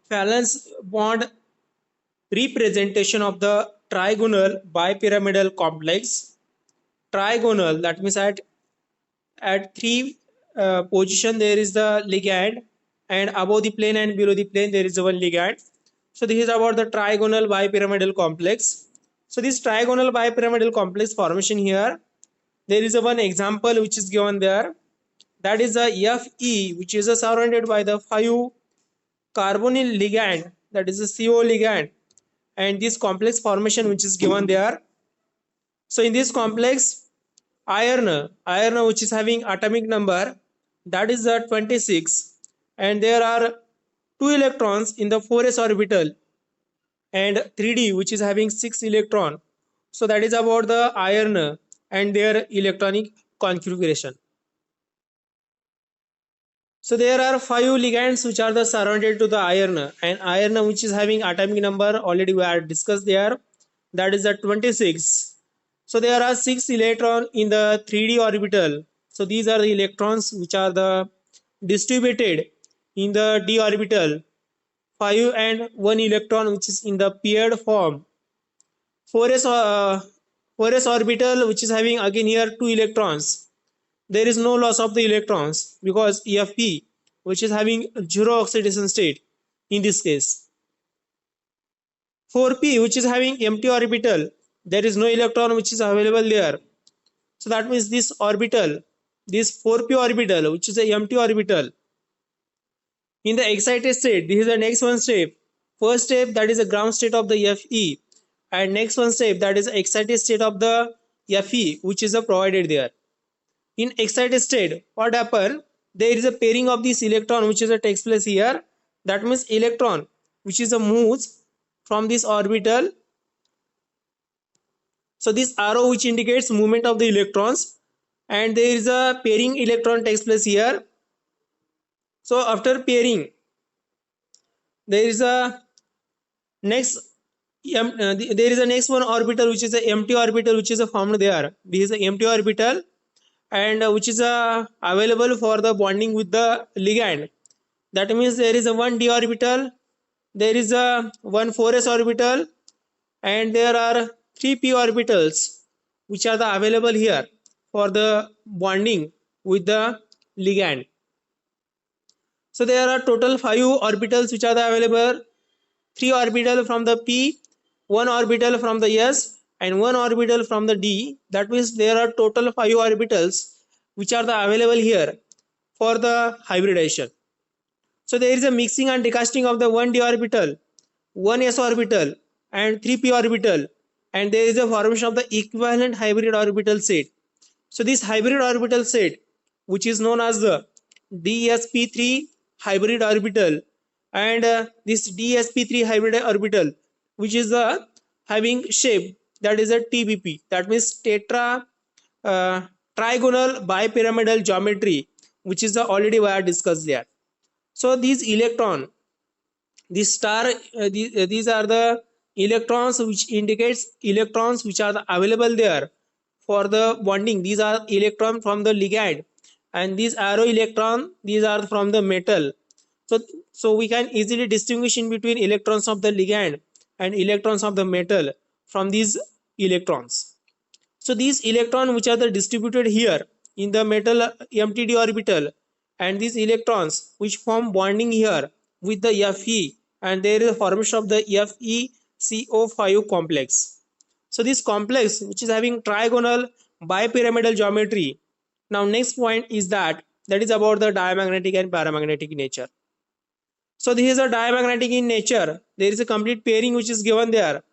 valence bond representation of the trigonal bipyramidal complex. Trigonal, that means at three position there is the ligand, and above the plane and below the plane there is one ligand. So this is about the trigonal bipyramidal complex. So this trigonal bipyramidal complex formation here, there is a one example which is given there, that is the Fe, which is surrounded by the 5 carbonyl ligand, that is a CO ligand, and this complex formation which is given there. So in this complex, iron which is having atomic number, that is the 26, and there are 2 electrons in the 4s orbital, and 3d which is having 6 electron. So that is about the iron and their electronic configuration. So there are 5 ligands which are the surrounded to the iron, and iron which is having atomic number already we are discussed there, that is the 26. So there are 6 electrons in the 3d orbital. So these are the electrons which are the distributed in the d orbital, 5 and 1 electron which is in the paired form. 4s orbital which is having again here 2 electrons. There is no loss of the electrons because Fe which is having zero oxidation state in this case. 4p which is having empty orbital, there is no electron which is available there. So that means this orbital, this 4p orbital which is a empty orbital, in the excited state, this is the next one step. First step, that is the ground state of the Fe, and next one step, that is the excited state of the Fe which is provided there. In excited state, what happen? There is a pairing of this electron which is takes place here. That means electron which is moves from this orbital. So this arrow which indicates movement of the electrons, and there is a pairing electron takes place here. So after pairing, there is a next one orbital which is an empty orbital which is formed there. This is an empty orbital, and which is available for the bonding with the ligand. That means there is a one d orbital, there is a one 4s orbital, and there are 3 p orbitals which are available here for the bonding with the ligand. So there are total 5 orbitals which are available, 3 orbital from the p, 1 orbital from the s, and 1 orbital from the d. That means there are total 5 orbitals which are available here for the hybridization. So there is a mixing and decasting of the 1d orbital, 1s orbital, and 3p orbital, and there is a formation of the equivalent hybrid orbital set. So this hybrid orbital set, which is known as the dsp3 hybrid orbital, and this dsp3 hybrid orbital which is having shape, that is a TBP, that means tetra trigonal bipyramidal geometry, which is already we are discussed there. So these electron, this star, these are the electrons which indicates electrons which are available there for the bonding. These are electron from the ligand, and these arrow electron, these are from the metal. So we can easily distinguish in between electrons of the ligand and electrons of the metal from these electrons. So these electrons which are distributed here in the metal empty d orbital, and these electrons which form bonding here with the Fe, and there is a formation of the FeCO5 complex. So this complex which is having trigonal bipyramidal geometry. Now next point is that is about the diamagnetic and paramagnetic nature. So this is a diamagnetic in nature. There is a complete pairing which is given there,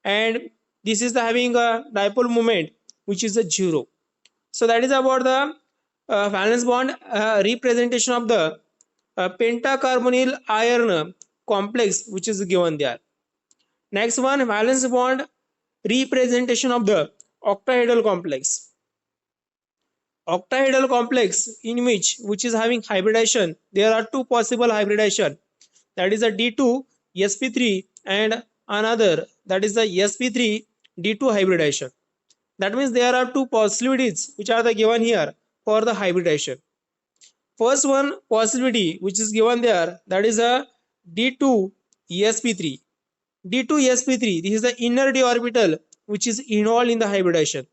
and this is having a dipole moment which is a 0. So that is about the valence bond representation of the pentacarbonyl iron complex which is given there. Next one, valence bond representation of the octahedral complex. Octahedral complex in which is having hybridization. There are 2 possible hybridization, that is a D2 sp3 and another, that is the sp3 D2 hybridization. That means there are 2 possibilities which are given here for the hybridization. First one possibility which is given there, that is a D2 sp3. d2sp3, this is the inner d orbital which is involved in the hybridization,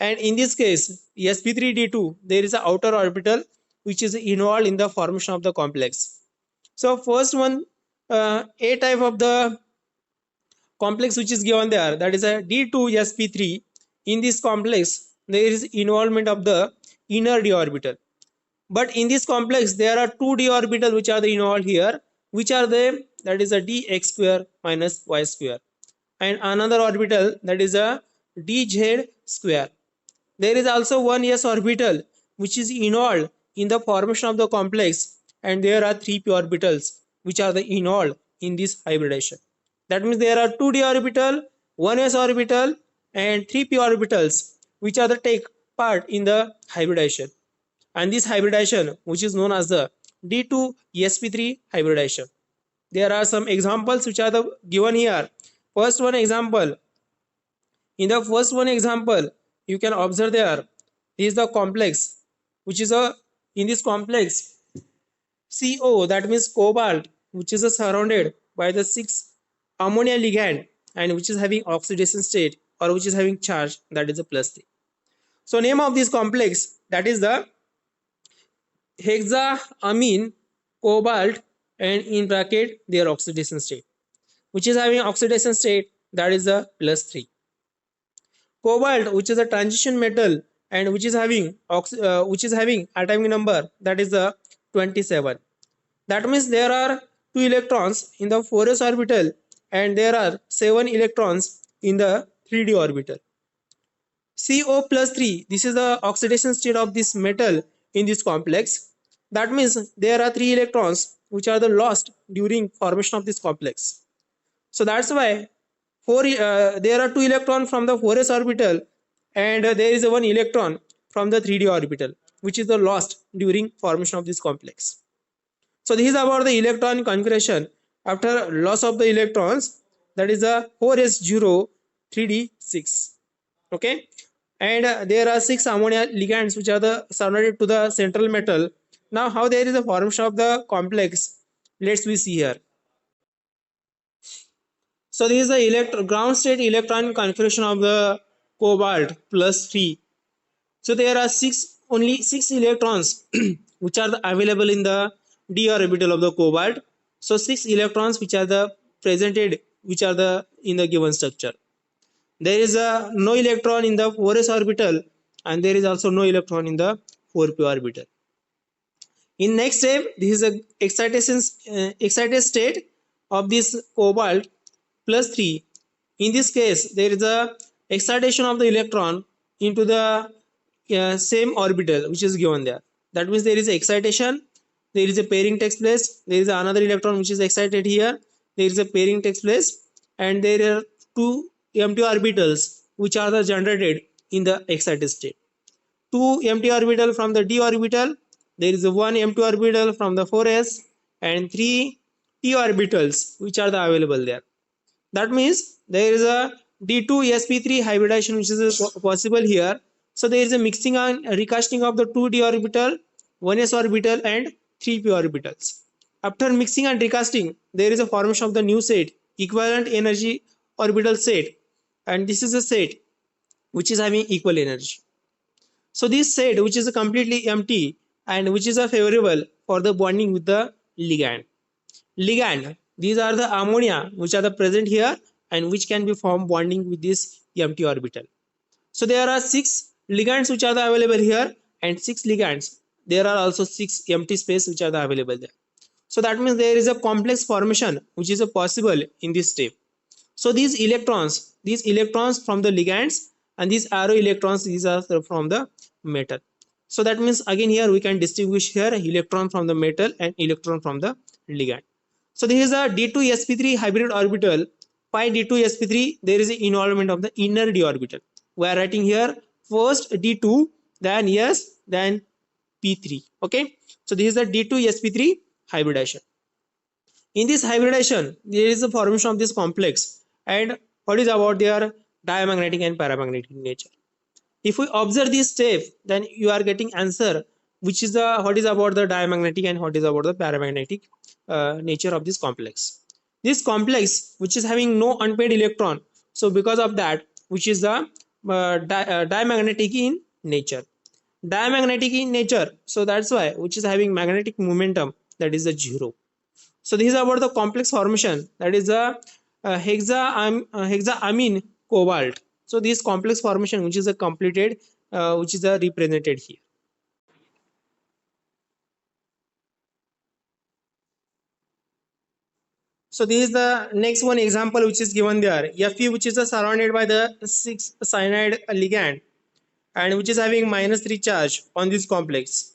and in this case sp3d2, there is an outer orbital which is involved in the formation of the complex. So first one, a type of the complex which is given there, that is a d2sp3. In this complex there is involvement of the inner d orbital, but in this complex there are two d orbital which are the involved here, which are the, that is a dx square minus y square, and another orbital, that is a dz square. There is also one s orbital which is involved in the formation of the complex, and there are three p orbitals which are the involved in this hybridization. That means there are two d orbital, one s orbital, and three p orbitals which are the take part in the hybridization, and this hybridization which is known as the d2sp3 hybridization. There are some examples which are the given here. First one example, in the first one example you can observe there is the complex which is a, in this complex CO, that means cobalt, which is surrounded by the 6 ammonia ligand, and which is having oxidation state or which is having charge, that is a +3. So name of this complex, that is the hexaamine cobalt, and in bracket their oxidation state, which is having oxidation state, that is the +3. Cobalt, which is a transition metal and which is having atomic number, that is the 27. That means there are 2 electrons in the 4s orbital and there are 7 electrons in the 3d orbital. CO plus 3, this is the oxidation state of this metal in this complex. That means there are 3 electrons which are the lost during formation of this complex. So that's why there are 2 electrons from the 4s orbital and there is 1 electron from the 3d orbital which is the lost during formation of this complex. So this is about the electron configuration after loss of the electrons, that is a 4s0 3d6. Okay, and there are 6 ammonia ligands which are the surrounded to the central metal. Now how there is a formation of the complex, let's we see here. So this is the ground state electron configuration of the cobalt +3. So there are only 6 electrons which are available in the d orbital of the cobalt. So 6 electrons which are the presented, which are the in the given structure. There is no electron in the 4s orbital and there is also no electron in the 4p orbital. In next step, this is a excited state of this cobalt +3. In this case, there is a excitation of the electron into the same orbital which is given there. That means there is excitation, there is a pairing takes place, there is another electron which is excited here, there is a pairing takes place, and there are 2 empty orbitals which are the generated in the excited state. 2 empty orbital from the d orbital, there is a 1 empty orbital from the 4s, and 3 p orbitals which are the available there. That means there is a d2sp3 hybridization which is possible here. So there is a mixing and recasting of the 2d orbital, 1s orbital, and 3p orbitals. After mixing and recasting, there is a formation of the new set, equivalent energy orbital set, and this is a set which is having equal energy. So this set which is completely empty and which is favorable for the bonding with the ligand. These are the ammonia which are the present here and which can be formed bonding with this empty orbital. So there are 6 ligands which are the available here and 6 ligands. There are also 6 empty space which are the available there. So that means there is a complex formation which is possible in this step. So these electrons from the ligands and these arrow electrons, these are from the metal. So that means again here we can distinguish here electron from the metal and electron from the ligand. So this is a d2sp3 hybrid orbital. Pi d2sp3, there is an involvement of the inner d orbital. We are writing here first d2, then s, then p3. Okay, so this is the d2sp3 hybridization. In this hybridization, there is a formation of this complex, and what is about their diamagnetic and paramagnetic nature. If we observe this step, then you are getting answer which is what is about the diamagnetic and what is about the paramagnetic nature of this complex. this complex which is having no unpaired electron, so because of that, which is the diamagnetic in nature. Diamagnetic in nature, so that's why which is having magnetic momentum, that is the zero. So this is about the complex formation, that is the hexaamine cobalt. So this complex formation which is a completed, which is represented here. So this is the next one example which is given there. Fe, which is surrounded by the 6 cyanide ligand and which is having -3 charge on this complex.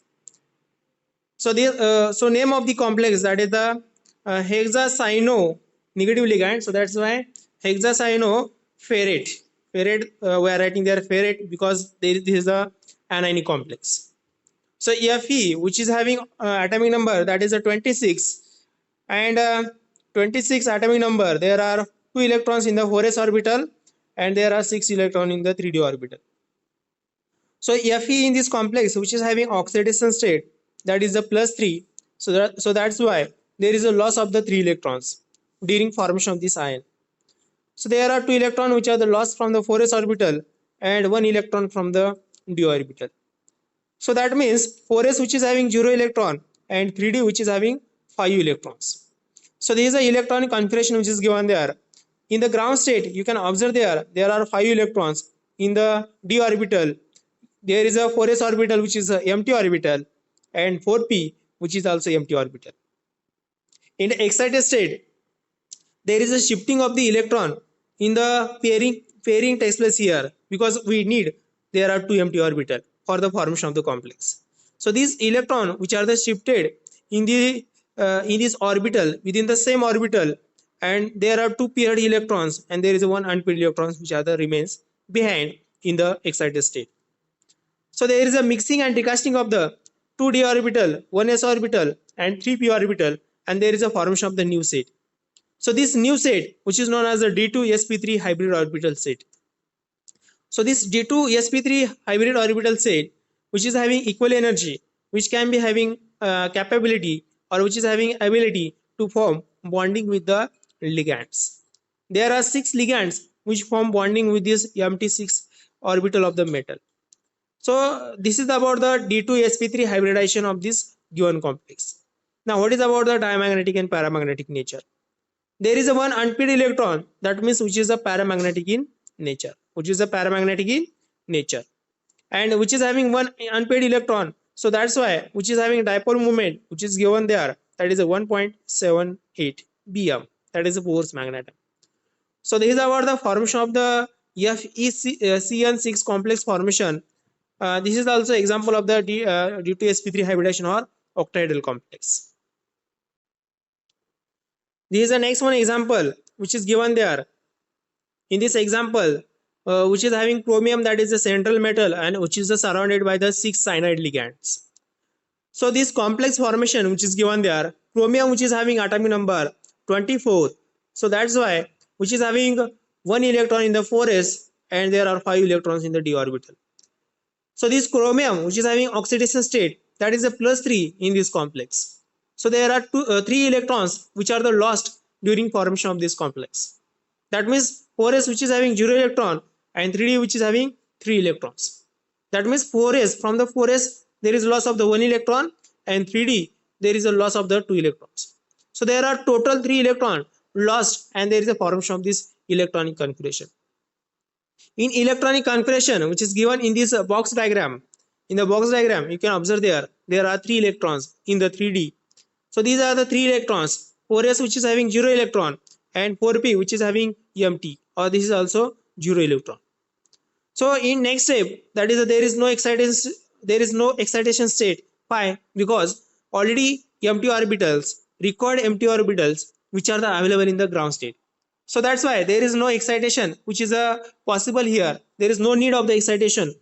So the name of the complex, that is the hexacyano negative ligand. So that's why hexacyano ferrate. Ferrate, we are writing there ferrate because this is a anionic complex. So Fe, which is having atomic number, that is a 26, and 26 atomic number, there are 2 electrons in the 4s orbital and there are 6 electrons in the 3d orbital. So Fe in this complex which is having oxidation state, that is the +3, so that's why there is a loss of the 3 electrons during formation of this ion. So there are 2 electrons which are the lost from the 4s orbital and 1 electron from the d orbital. So that means 4s which is having 0 electron and 3d which is having 5 electrons. So this is the electronic configuration which is given there. In the ground state, you can observe there are 5 electrons. In the d orbital, there is a 4s orbital which is a empty orbital and 4p which is also empty orbital. In the excited state, there is a shifting of the electron in the pairing takes place here because we need, there are 2 empty orbital for the formation of the complex. So these electron which are the shifted in the in this orbital within the same orbital, and there are 2 paired electrons and there is one unpaired electrons which are the remains behind in the excited state. So there is a mixing and decasting of the 2d orbital, 1s orbital and 3p orbital, and there is a formation of the new set. So this new set which is known as the D2sp3 hybrid orbital set. So this D2sp3 hybrid orbital set which is having equal energy, which can be having capability or which is having ability to form bonding with the ligands. There are 6 ligands which form bonding with this mt6 orbital of the metal. So this is about the D2sp3 hybridization of this given complex. Now what is about the diamagnetic and paramagnetic nature? There is a one unpaired electron, that means which is a paramagnetic in nature, and which is having one unpaired electron, so that's why which is having dipole moment which is given there, that is a 1.78 bm, that is a Bohr's magneton. So this is about the formation of the FeCN6 complex formation. This is also example of the D2sp3 hybridization or octahedral complex. This is the next one example which is given there. In this example, which is having chromium, that is the central metal, and which is surrounded by the 6 cyanide ligands. So this complex formation which is given there, chromium which is having atomic number 24, so that's why which is having 1 electron in the 4s and there are 5 electrons in the d orbital. So this chromium which is having oxidation state, that is a +3 in this complex. So there are 3 electrons which are the lost during formation of this complex. That means 4s which is having 0 electron and 3d which is having 3 electrons. That means 4s, from the 4s there is loss of the 1 electron, and 3d there is a loss of the 2 electrons. So there are total 3 electrons lost and there is a formation of this electronic configuration. In electronic configuration which is given in this box diagram, in the box diagram you can observe there are 3 electrons in the 3d. So these are the 3 electrons, 4s which is having 0 electron and 4p which is having empty, or this is also 0 electron. So in next step, that is there is no excitation state. Why? Because already empty orbitals, required empty orbitals which are available in the ground state. So that's why there is no excitation which is possible here. There is no need of the excitation.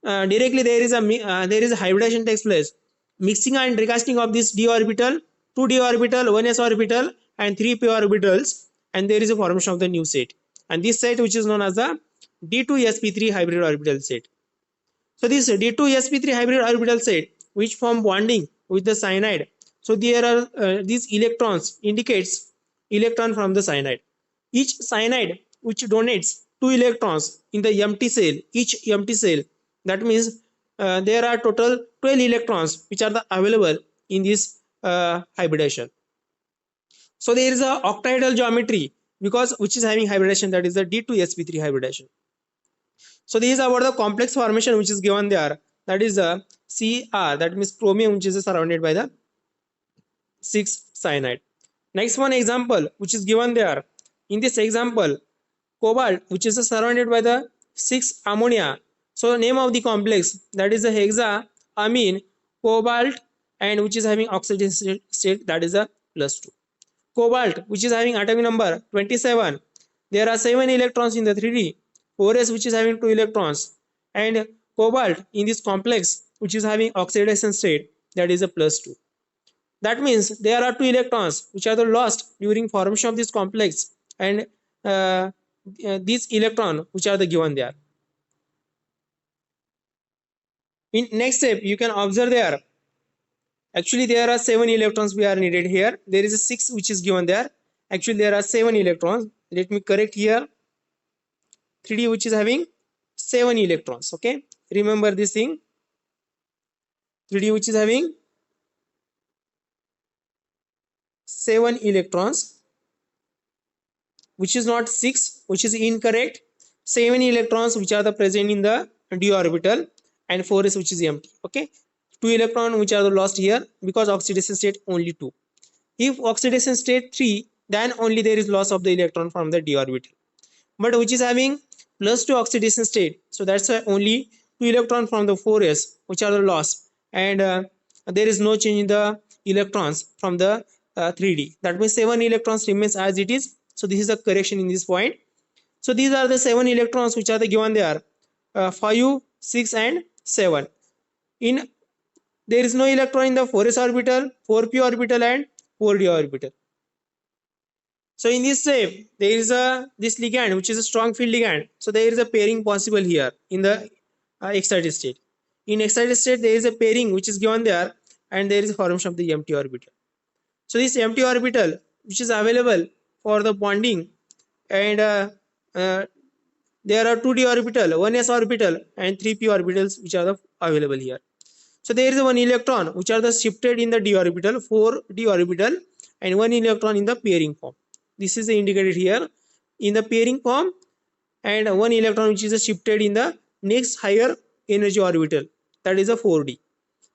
Directly there is a hybridization takes place, mixing and recasting of this d orbital, 2d orbital, 1s orbital and 3p orbitals, and there is a formation of the new set, and this set which is known as the D2sp3 hybrid orbital set. So this D2sp3 hybrid orbital set which form bonding with the cyanide, so there are these electrons indicates electron from the cyanide. Each cyanide which donates 2 electrons in the empty cell, each empty cell, that means there are total 12 electrons which are available in this hybridization. So there is a octahedral geometry because which is having hybridization, that is the D2sp3 hybridization. So this is about the complex formation which is given there, that is the Cr, that means chromium, which is surrounded by the 6 cyanide. Next one example which is given there. In this example, cobalt which is surrounded by the 6 ammonia. So name of the complex, that is the hexaamine cobalt, and which is having oxidation state, that is a +2. Cobalt which is having atomic number 27. There are 7 electrons in the 3D. 4s which is having 2 electrons, and cobalt in this complex which is having oxidation state, that is a +2. That means there are 2 electrons which are lost during formation of this complex, and these electron which are given there. In next step, you can observe there. Actually, there are 7 electrons we are needed here. There is a 6 which is given there. Actually, there are 7 electrons. Let me correct here. 3D which is having 7 electrons. Okay, remember this thing. 3D which is having 7 electrons, which is not 6, which is incorrect. 7 electrons which are present in the d orbital, and 4s which is empty. Okay, 2 electrons which are lost here because oxidation state only 2. If oxidation state 3, then only there is loss of the electron from the d orbital. But which is having +2 oxidation state, so that's why only 2 electrons from the 4s which are lost, and there is no change in the electrons from the 3D. That means 7 electrons remains as it is. So this is a correction in this point. So these are the 7 electrons which are given there, 5, 6 and 7. In there is no electron in the 4s orbital, 4p orbital and 4d orbital. So in this step, there is this ligand which is a strong field ligand. So there is a pairing possible here in the excited state. In excited state, there is a pairing which is given there, and there is a formation of the empty orbital. So this empty orbital which is available for the bonding, and there are 2d orbital, 1s orbital and 3p orbitals which are available here. So there is one electron which are shifted in the d orbital, 4d orbital, and 1 electron in the pairing form. This is indicated here in the pairing form, and 1 electron which is shifted in the next higher energy orbital, that is a 4d.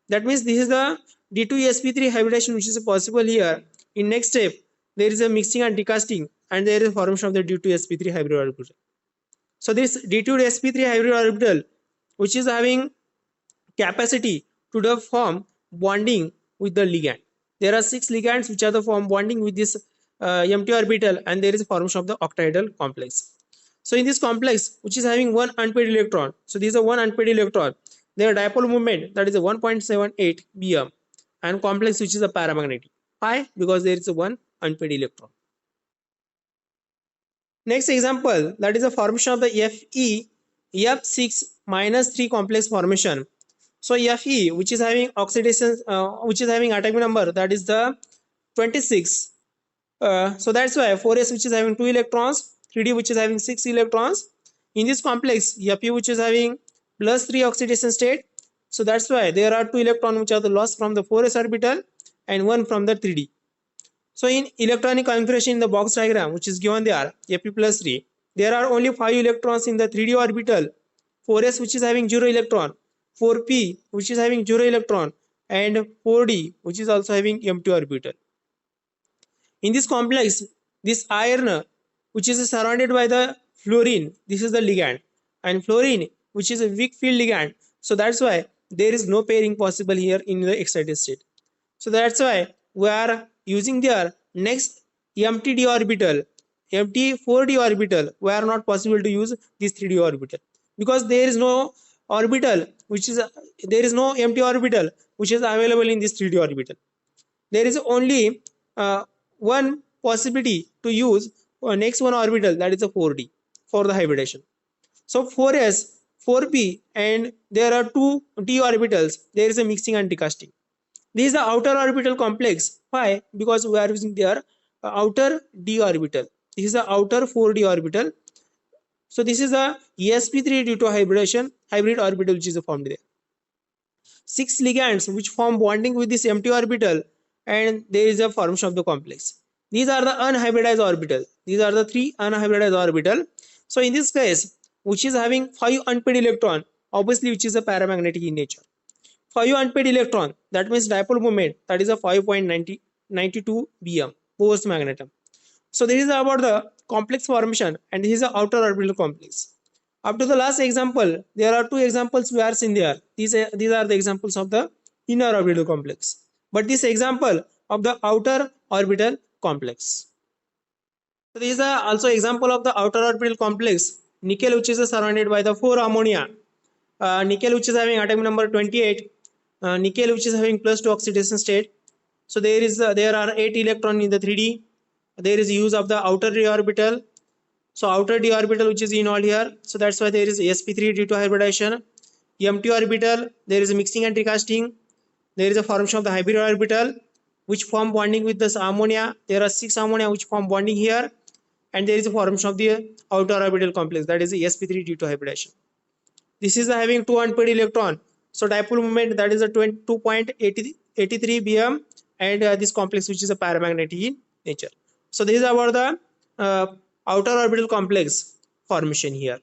That means this is the D2sp3 hybridization which is possible here. In next step, there is a mixing and decasting, and there is a formation of the D2sp3 hybrid orbital. So this D2sp3 hybrid orbital which is having capacity to form bonding with the ligand. There are 6 ligands which are the form bonding with this empty orbital, and there is a formation of the octahedral complex. So in this complex which is having 1 unpaired electron, so this is a 1 unpaired electron, their dipole moment, that is a 1.78 bm, and complex which is a paramagnetic. Why? Because there is a 1 unpaired electron. Next example, that is a formation of the Fe F6 minus 3 complex formation. So Fe which is having oxidation, which is having atomic number, that is the 26. So that's why 4s which is having 2 electrons, 3d which is having 6 electrons. In this complex, Fe which is having +3 oxidation state. So that's why there are 2 electrons which are lost from the 4s orbital and 1 from the 3d. So in electronic configuration in the box diagram which is given there, Fe+3, there are only 5 electrons in the 3d orbital, 4s which is having 0 electron, 4p which is having 0 electron, and 4d which is also having empty orbital. In this complex, this iron which is surrounded by the fluorine, this is the ligand, and fluorine which is a weak field ligand. So that's why there is no pairing possible here in the excited state. So that's why we are using their next empty d orbital, empty 4d orbital. We are not possible to use this 3d orbital because there is no orbital which is there is no empty orbital which is available in this 3d orbital. There is only one possibility to use next one orbital, that is a 4d for the hybridization. So 4s, 4p, and there are 2 d orbitals. There is a mixing and decasting. This is the outer orbital complex. Why? Because we are using their outer d orbital. This is the outer 4d orbital. So this is a sp3 due to hybrid orbital which is formed there. 6 ligands which form bonding with this empty orbital, and there is a formation of the complex. These are the unhybridized orbital. These are the 3 unhybridized orbital. So in this case, which is having 5 unpaired electron, obviously which is a paramagnetic in nature. 5 unpaired electron, that means dipole moment, that is a 5.92 bm post magnetum. So this is about the complex formation, and this is the outer orbital complex. Up to the last example, there are 2 examples we are seeing there. These are the examples of the inner orbital complex. But this example of the outer orbital complex. So this is also example of the outer orbital complex. Nickel, which is surrounded by the 4 ammonia. Nickel, which is having atomic number 28. Nickel, which is having +2 oxidation state. So there are 8 electrons in the 3D. There is use of the outer d orbital. So outer d orbital which is involved here. So that's why there is sp3 due to hybridization. Empty orbital, there is mixing and recasting. There is a formation of the hybrid orbital which form bonding with this ammonia. There are 6 ammonia which form bonding here, and there is a formation of the outer orbital complex, that is sp3 due to hybridization. This is having 2 unpaired electron. So dipole moment, that is a 2.83 bm, and this complex which is a paramagnetic in nature. So this is about the outer orbital complex formation here.